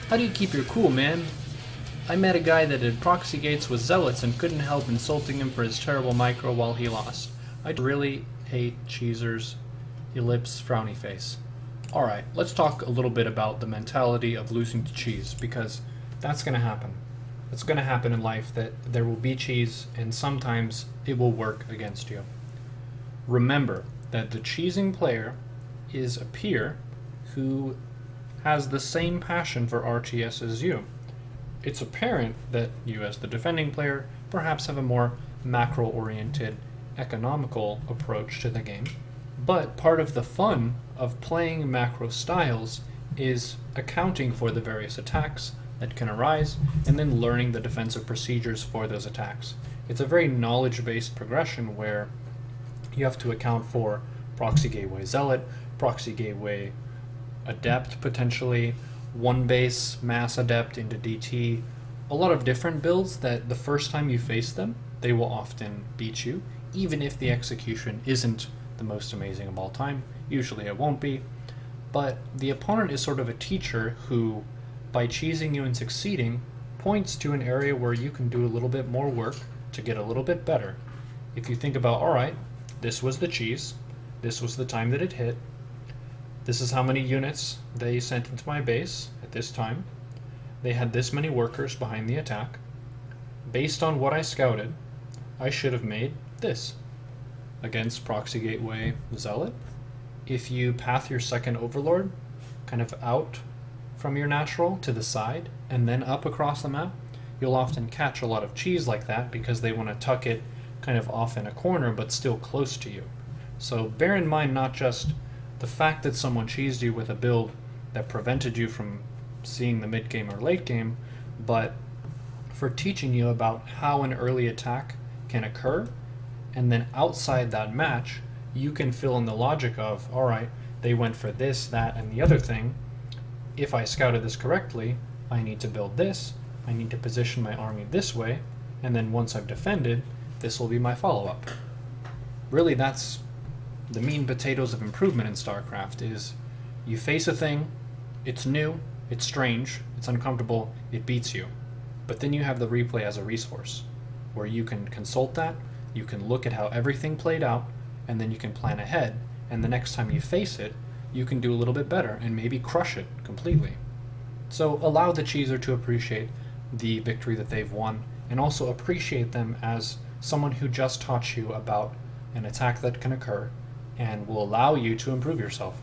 How do you keep your cool, man? I met a guy that did proxy gates with zealots and couldn't help insulting him for his terrible micro while he lost. I really hate cheesers. Ellipse frowny face. Alright, let's talk a little bit about the mentality of losing to cheese, because that's going to happen. It's going to happen in life that there will be cheese, and sometimes it will work against you. Remember that the cheesing player is a peer who has the same passion for RTS as you. It's apparent that you, as the defending player, perhaps have a more macro-oriented, economical approach to the game, but part of the fun of playing macro styles is accounting for the various attacks that can arise and then learning the defensive procedures for those attacks. It's a very knowledge-based progression where you have to account for proxy gateway zealot, proxy gateway adept potentially, one base mass adept into DT, a lot of different builds that the first time you face them, they will often beat you, even if the execution isn't the most amazing of all time. Usually it won't be, but the opponent is sort of a teacher who, by cheesing you and succeeding, points to an area where you can do a little bit more work to get a little bit better. If you think about, alright, this was the cheese, this was the time that it hit, this is how many units they sent into my base at this time, they had this many workers behind the attack, based on what I scouted, I should have made this against proxy gateway zealot. If you path your second overlord kind of out from your natural to the side and then up across the map, you'll often catch a lot of cheese like that because they want to tuck it kind of off in a corner but still close to you. So bear in mind not just the fact that someone cheesed you with a build that prevented you from seeing the mid game or late game, but for teaching you about how an early attack can occur, and then outside that match you can fill in the logic of, alright, they went for this, that, and the other thing. If I scouted this correctly, I need to build this, I need to position my army this way, and then once I've defended, this will be my follow-up. Really, that's the meat and potatoes of improvement in StarCraft, is you face a thing, it's new, it's strange, it's uncomfortable, it beats you. But then you have the replay as a resource, where you can consult that, you can look at how everything played out, and then you can plan ahead, and the next time you face it, you can do a little bit better and maybe crush it completely. So allow the cheeser to appreciate the victory that they've won, and also appreciate them as someone who just taught you about an attack that can occur and will allow you to improve yourself.